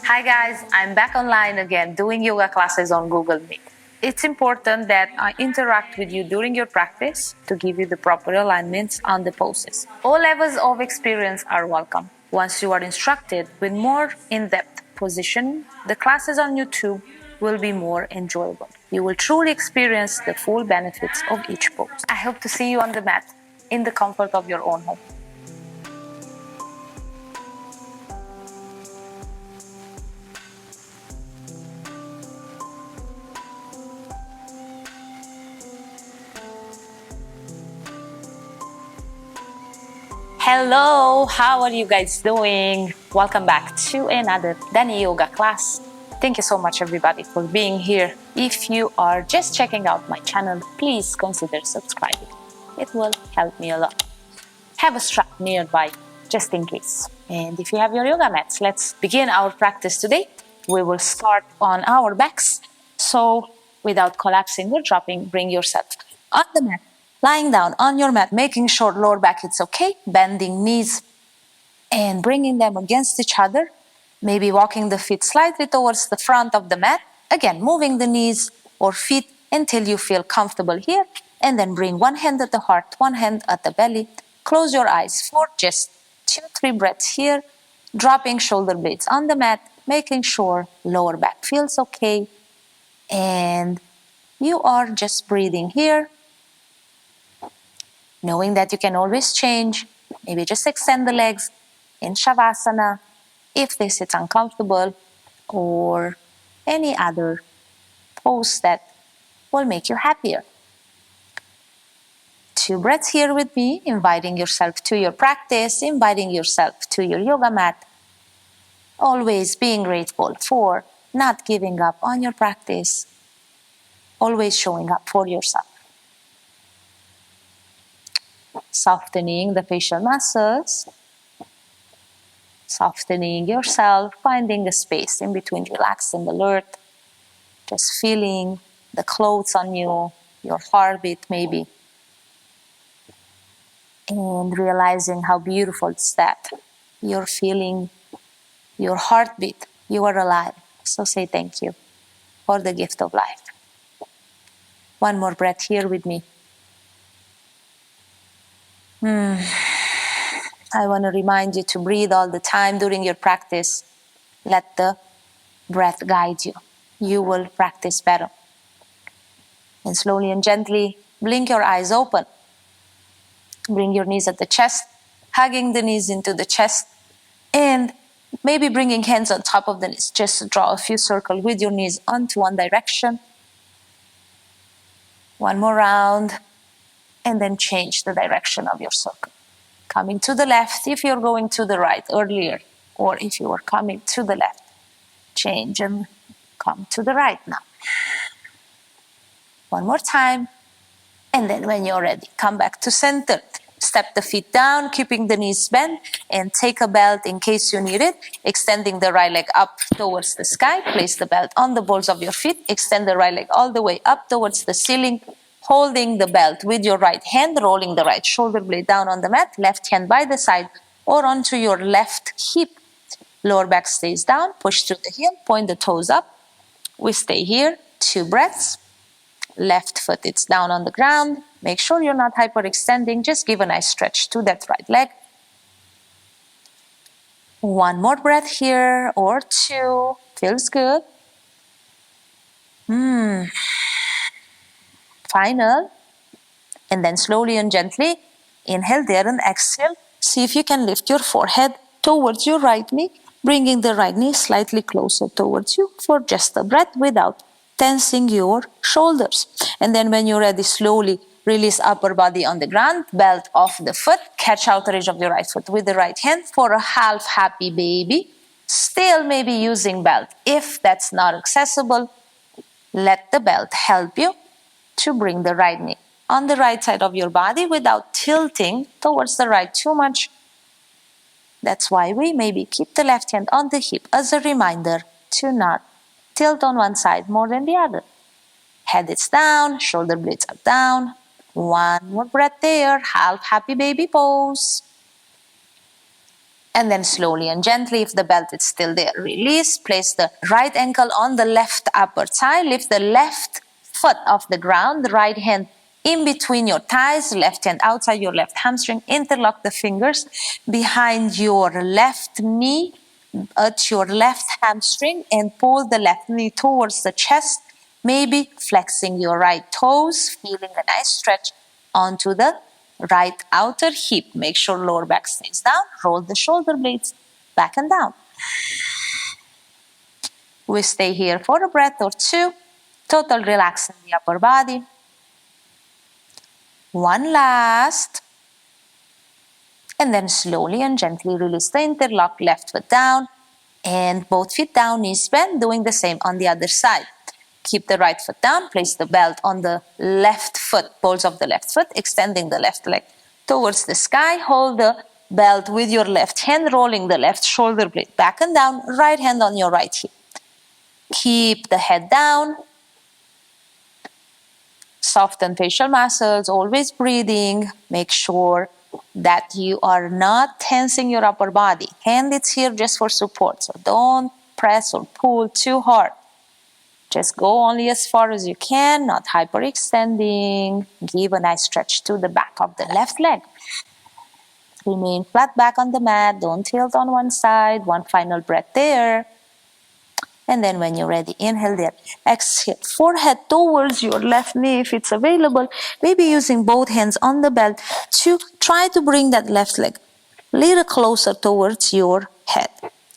Hi guys, I'm back online again doing yoga classes on Google Meet. It's important that I interact with you during your practice to give you the proper alignments on the poses. All levels of experience are welcome. Once you are instructed with more in-depth positioning, the classes on YouTube will be more enjoyable. You will truly experience the full benefits of each pose. I hope to see you on the mat in the comfort of your own home. Hello, how are you guys doing? Welcome back to another Dany Yoga class. Thank you so much everybody for being here. If you are just checking out my channel, please consider subscribing. It will help me a lot. Have a strap nearby, just in case. And if you have your yoga mats, let's begin our practice today. We will start on our backs. So without collapsing or dropping, bring yourself on the mat. Lying down on your mat, making sure lower back is okay, bending knees and bringing them against each other, maybe walking the feet slightly towards the front of the mat. Again, moving the knees or feet until you feel comfortable here, and then bring one hand at the heart, one hand at the belly. Close your eyes for just 2-3 breaths here, dropping shoulder blades on the mat, making sure lower back feels okay, and you are just breathing here, knowing that you can always change. Maybe just extend the legs in Shavasana if this is uncomfortable, or any other pose that will make you happier. 2 breaths here with me, inviting yourself to your practice, inviting yourself to your yoga mat. Always being grateful for not giving up on your practice, always showing up for yourself. Softening the facial muscles, softening yourself, finding a space in between relaxed and alert, just feeling the clothes on you, your heartbeat maybe, and realizing how beautiful it's that you're feeling your heartbeat, you are alive. So say thank you for the gift of life. One more breath here with me. I want to remind you to breathe all the time during your practice. Let the breath guide you. You will practice better. And slowly and gently blink your eyes open. Bring your knees at the chest, hugging the knees into the chest, and maybe bringing hands on top of the knees. Just draw a few circles with your knees onto one direction. One more round, and then change the direction of your circle. Coming to the left if you're going to the right earlier, or if you are coming to the left, change and come to the right now. One more time, and then when you're ready, come back to center. Step the feet down, keeping the knees bent, and take a belt in case you need it. Extending the right leg up towards the sky. Place the belt on the balls of your feet. Extend the right leg all the way up towards the ceiling. Holding the belt with your right hand, rolling the right shoulder blade down on the mat, left hand by the side or onto your left hip. Lower back stays down, push through the heel, point the toes up. We stay here, 2 breaths. Left foot is down on the ground. Make sure you're not hyperextending, just give a nice stretch to that right leg. One more breath here, or 2, feels good. Final, and then slowly and gently inhale there and exhale. See if you can lift your forehead towards your right knee, bringing the right knee slightly closer towards you for just a breath without tensing your shoulders. And then when you're ready, slowly release upper body on the ground, belt off the foot, catch outer edge of your right foot with the right hand for a half happy baby. Still maybe using belt. If that's not accessible, let the belt help you to bring the right knee on the right side of your body without tilting towards the right too much. That's why we maybe keep the left hand on the hip as a reminder to not tilt on one side more than the other. Head is down, shoulder blades are down. One more breath there, half happy baby pose. And then slowly and gently, if the belt is still there, release. Place the right ankle on the left upper thigh. Lift the left foot off the ground. The right hand in between your thighs. Left hand outside your left hamstring. Interlock the fingers behind your left knee at your left hamstring and pull the left knee towards the chest. Maybe flexing your right toes, feeling a nice stretch onto the right outer hip. Make sure lower back stays down. Roll the shoulder blades back and down. We stay here for a breath or two. Total relax in the upper body. One last. And then slowly and gently release the interlock, left foot down and both feet down, knees bent, doing the same on the other side. Keep the right foot down, place the belt on the left foot, balls of the left foot, extending the left leg towards the sky. Hold the belt with your left hand, rolling the left shoulder blade back and down, right hand on your right hip. Keep the head down. Soften facial muscles, always breathing. Make sure that you are not tensing your upper body. Hand is here just for support, so don't press or pull too hard. Just go only as far as you can, not hyperextending. Give a nice stretch to the back of the left leg. Remain flat back on the mat. Don't tilt on one side. One final breath there. And then when you're ready, inhale there. Exhale, forehead towards your left knee if it's available. Maybe using both hands on the belt to try to bring that left leg a little closer towards your head.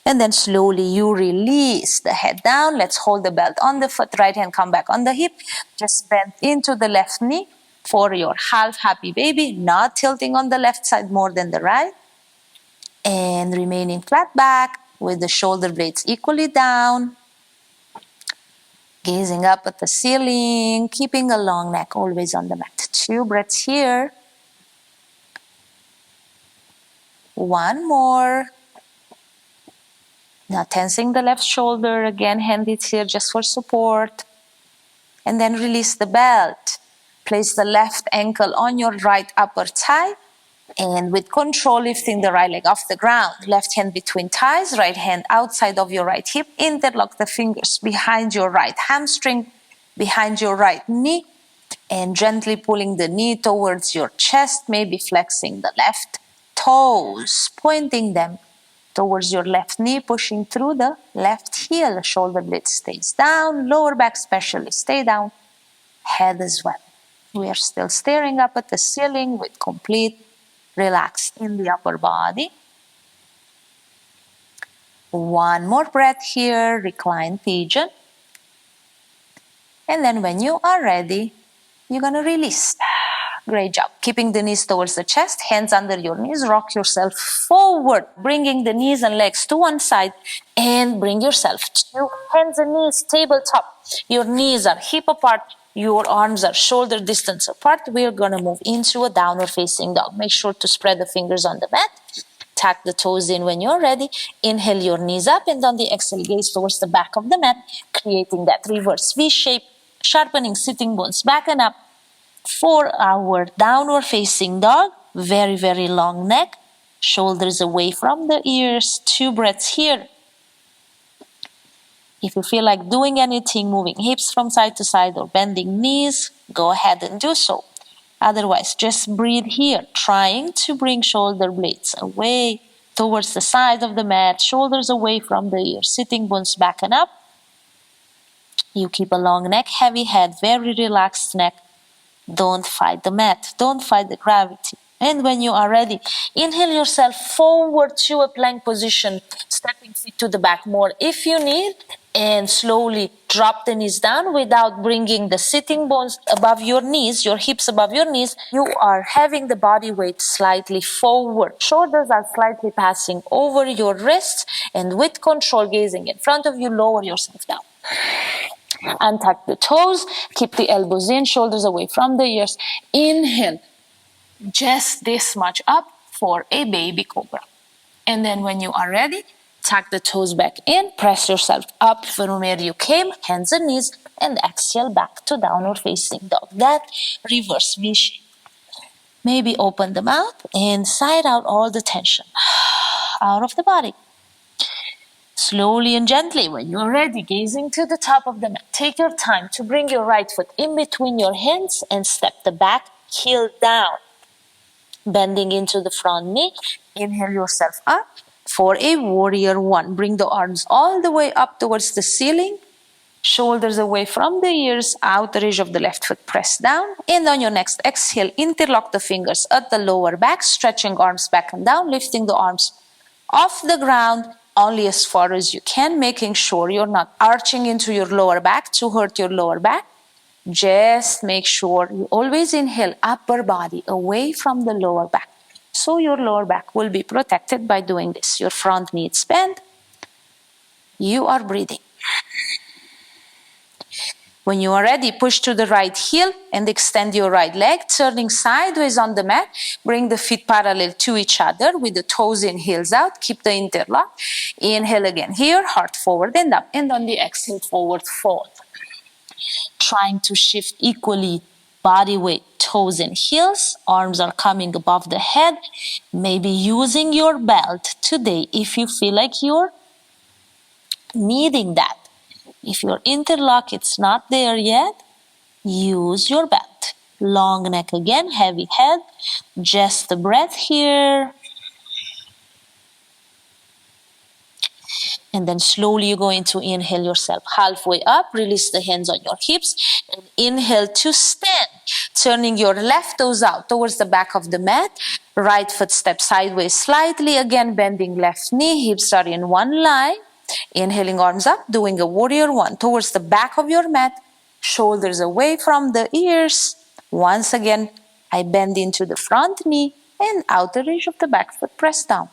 And then slowly you release the head down. Let's hold the belt on the foot. Right hand come back on the hip. Just bend into the left knee for your half happy baby. Not tilting on the left side more than the right. And remaining flat back with the shoulder blades equally down. Gazing up at the ceiling. Keeping a long neck always on the mat. 2 breaths here. One more. Now tensing the left shoulder, again hand is here just for support. And then release the belt. Place the left ankle on your right upper thigh. And with control, lifting the right leg off the ground. Left hand between thighs, right hand outside of your right hip. Interlock the fingers behind your right hamstring, behind your right knee. And gently pulling the knee towards your chest, maybe flexing the left toes, pointing them towards your left knee, pushing through the left heel. Shoulder blade stays down, lower back especially stay down, head as well. We are still staring up at the ceiling with complete relax in the upper body. One more breath here, reclined pigeon. And then when you are ready, you're going to release. Great job. Keeping the knees towards the chest, hands under your knees, rock yourself forward, bringing the knees and legs to one side, and bring yourself to hands and knees, tabletop. Your knees are hip apart, your arms are shoulder distance apart. We're going to move into a downward facing dog. Make sure to spread the fingers on the mat. Tuck the toes in when you're ready. Inhale your knees up, and on the exhale, gaze towards the back of the mat, creating that reverse V shape, sharpening sitting bones back and up. For our downward facing dog, very, very long neck, shoulders away from the ears. 2 breaths here. If you feel like doing anything, moving hips from side to side or bending knees, go ahead and do so. Otherwise, just breathe here, trying to bring shoulder blades away towards the side of the mat, shoulders away from the ears, sitting bones back and up. You keep a long neck, heavy head, very relaxed neck. Don't fight the mat. Don't fight the gravity. And when you are ready, inhale yourself forward to a plank position, stepping feet to the back more if you need, and slowly drop the knees down without bringing the sitting bones above your knees, your hips above your knees. You are having the body weight slightly forward. Shoulders are slightly passing over your wrists, and with control, gazing in front of you, lower yourself down. Untuck the toes, keep the elbows in, shoulders away from the ears. Inhale, just this much up for a baby cobra. And then when you are ready, tuck the toes back in, press yourself up from where you came, hands and knees, and exhale back to downward facing dog. That reverse V shape. Maybe open the mouth and sigh out all the tension. out of the body. Slowly and gently, when you're ready, gazing to the top of the mat, take your time to bring your right foot in between your hands and step the back heel down. Bending into the front knee, inhale yourself up for a warrior one. Bring the arms all the way up towards the ceiling, shoulders away from the ears, outer edge of the left foot press down, and on your next exhale, interlock the fingers at the lower back, stretching arms back and down, lifting the arms off the ground only as far as you can, making sure you're not arching into your lower back to hurt your lower back. Just make sure you always inhale upper body away from the lower back. So your lower back will be protected by doing this. Your front knee is bent. You are breathing. When you are ready, push to the right heel and extend your right leg, turning sideways on the mat. Bring the feet parallel to each other with the toes in, heels out. Keep the interlock. Inhale again here, heart forward and up. And on the exhale, forward fold. Trying to shift equally body weight, toes and heels. Arms are coming above the head. Maybe using your belt today if you feel like you're needing that. If your interlock it's not there yet, use your belt. Long neck again, heavy head. Just the breath here. And then slowly you're going to inhale yourself halfway up, release the hands on your hips, and inhale to stand. Turning your left toes out towards the back of the mat, right foot steps sideways slightly, again bending left knee, hips are in one line. Inhaling arms up, doing a warrior one towards the back of your mat, shoulders away from the ears. Once again, I bend into the front knee and outer edge of the back foot press down.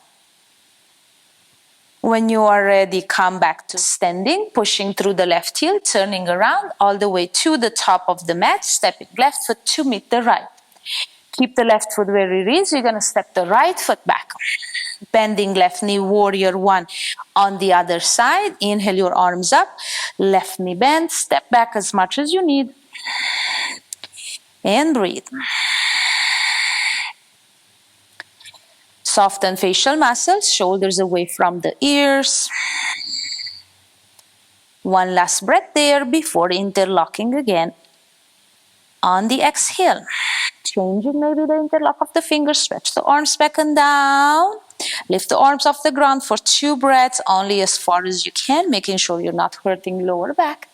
When you are ready, come back to standing, pushing through the left heel, turning around all the way to the top of the mat, stepping left foot to meet the right. Keep the left foot where it is. You're going to step the right foot back. Bending left knee, warrior one on the other side. Inhale your arms up, left knee bend, step back as much as you need. And breathe. Soften facial muscles, shoulders away from the ears. One last breath there before interlocking again. On the exhale, changing maybe the interlock of the fingers, stretch the arms back and down. Lift the arms off the ground for 2 breaths, only as far as you can, making sure you're not hurting lower back.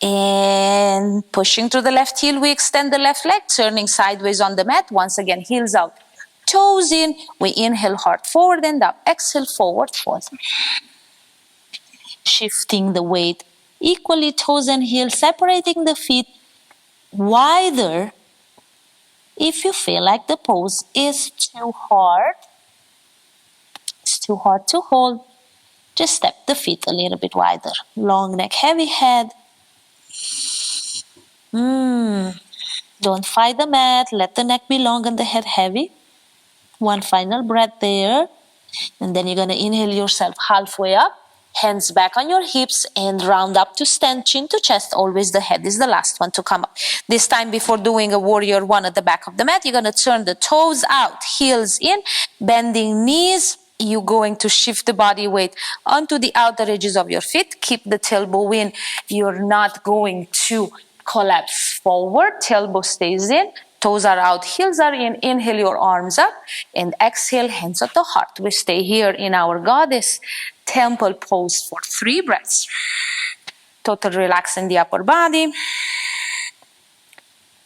And pushing through the left heel, we extend the left leg, turning sideways on the mat. Once again, heels out, toes in. We inhale, heart forward and up. Exhale, forward fold. Shifting the weight equally, toes and heels, separating the feet wider. If you feel like the pose is too hard, it's too hard to hold, just step the feet a little bit wider. Long neck, heavy head. Don't fight the mat. Let the neck be long and the head heavy. One final breath there. And then you're going to inhale yourself halfway up. Hands back on your hips and round up to stand, chin to chest. Always the head is the last one to come up. This time before doing a warrior one at the back of the mat, you're going to turn the toes out, heels in, bending knees. You're going to shift the body weight onto the outer edges of your feet. Keep the tailbone in. You're not going to collapse forward. Tailbone stays in. Toes are out, heels are in. Inhale your arms up and exhale, hands at the heart. We stay here in our goddess temple pose for 3 breaths. Total relax in the upper body.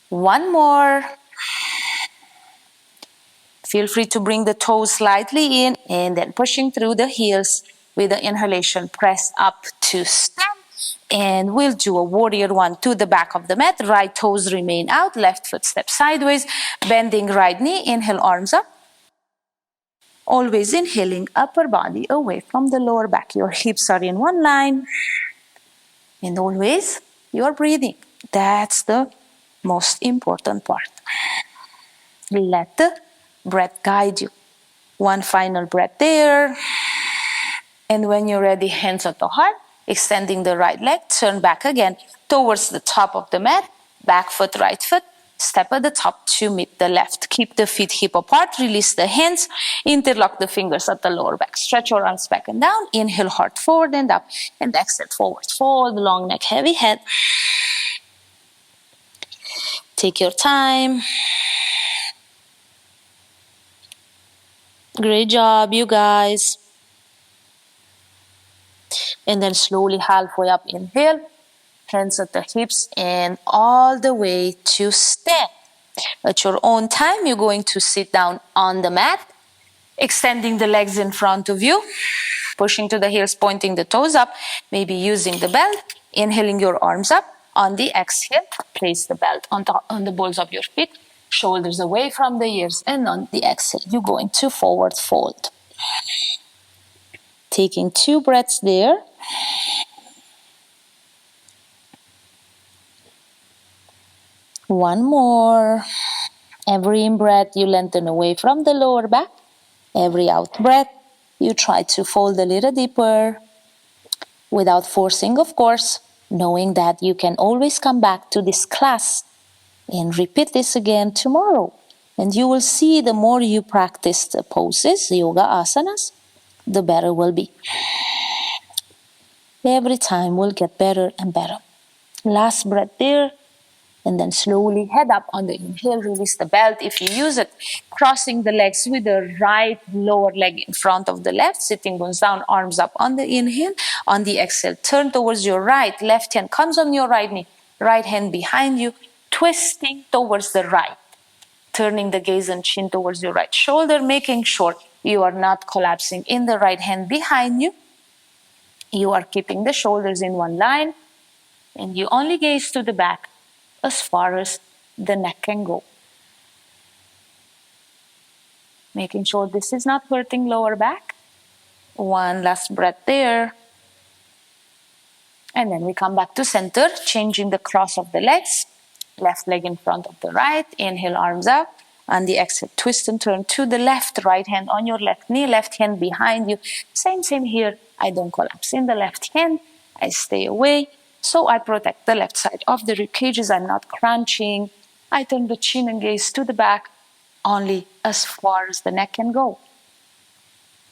One more. Feel free to bring the toes slightly in and then pushing through the heels with the inhalation. Press up to stand. And we'll do a warrior one to the back of the mat. Right toes remain out. Left foot step sideways. Bending right knee. Inhale, arms up. Always inhaling, upper body away from the lower back. Your hips are in one line. And always you're breathing. That's the most important part. Let the breath guide you. One final breath there. And when you're ready, hands at the heart. Extending the right leg, turn back again towards the top of the mat. Back foot, right foot, step at the top to meet the left. Keep the feet hip apart, release the hands, interlock the fingers at the lower back. Stretch your arms back and down. Inhale, heart forward and up. And exhale, forward fold, long neck, heavy head. Take your time. Great job, you guys. And then slowly halfway up, inhale. Hands at the hips and all the way to stand. At your own time, you're going to sit down on the mat, extending the legs in front of you, pushing to the heels, pointing the toes up, maybe using the belt, inhaling your arms up. On the exhale, place the belt on the balls of your feet, shoulders away from the ears, and on the exhale, you're going to forward fold. Taking 2 breaths there. One more. Every in-breath, you lengthen away from the lower back. Every out-breath, you try to fold a little deeper without forcing, of course, knowing that you can always come back to this class and repeat this again tomorrow. And you will see the more you practice the poses, yoga asanas, the better will be. Every time will get better and better. Last breath there. And then slowly head up on the inhale, release the belt if you use it. Crossing the legs with the right lower leg in front of the left, sitting bones down, arms up on the inhale. On the exhale, turn towards your right. Left hand comes on your right knee, right hand behind you, twisting towards the right. Turning the gaze and chin towards your right shoulder, making sure you are not collapsing in the right hand behind you. You are keeping the shoulders in one line, and you only gaze to the back as far as the neck can go. Making sure this is not hurting lower back. One last breath there. And then we come back to center, changing the cross of the legs. Left leg in front of the right. Inhale, arms up. On the exhale, twist and turn to the left. Right hand on your left knee, left hand behind you. Same here. I don't collapse in the left hand. I stay away. So I protect the left side of the rib cages. I'm not crunching. I turn the chin and gaze to the back, only as far as the neck can go.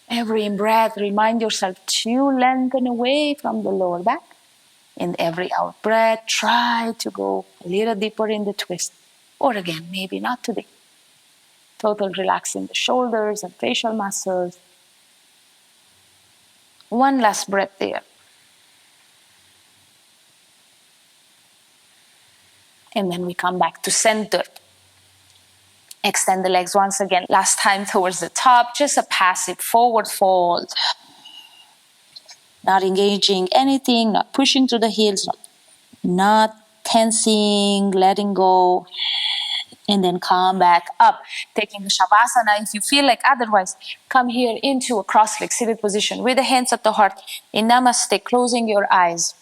Every in-breath, remind yourself to lengthen away from the lower back. And every out-breath, try to go a little deeper in the twist. Or again, maybe not today. Total relaxing the shoulders and facial muscles. One last breath there. And then we come back to center. Extend the legs once again. Last time towards the top. Just a passive forward fold. Not engaging anything. Not pushing to the heels. Not tensing. Letting go. And then come back up. Taking the Shavasana. If you feel like otherwise, come here into a cross-legged seated position with the hands at the heart. In Namaste, closing your eyes.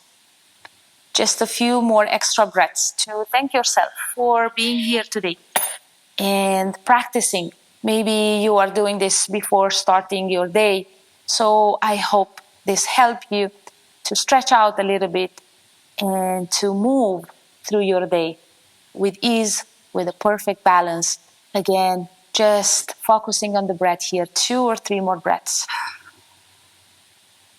Just a few more extra breaths to thank yourself for being here today and practicing. Maybe you are doing this before starting your day. So I hope this helped you to stretch out a little bit and to move through your day with ease, with a perfect balance. Again, just focusing on the breath here, 2 or 3 more breaths.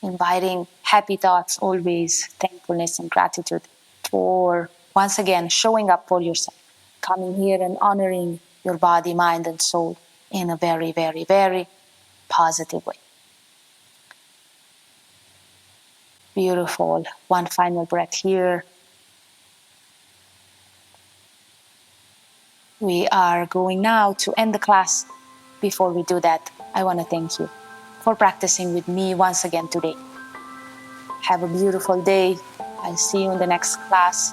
Inviting happy thoughts always, thankfulness and gratitude for, once again, showing up for yourself. Coming here and honoring your body, mind and soul in a very, very, very positive way. Beautiful. One final breath here. We are going now to end the class. Before we do that, I want to thank you for practicing with me once again today. Have a beautiful day. I'll see you in the next class.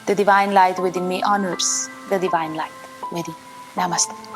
The divine light within me honors the divine light within. Namaste.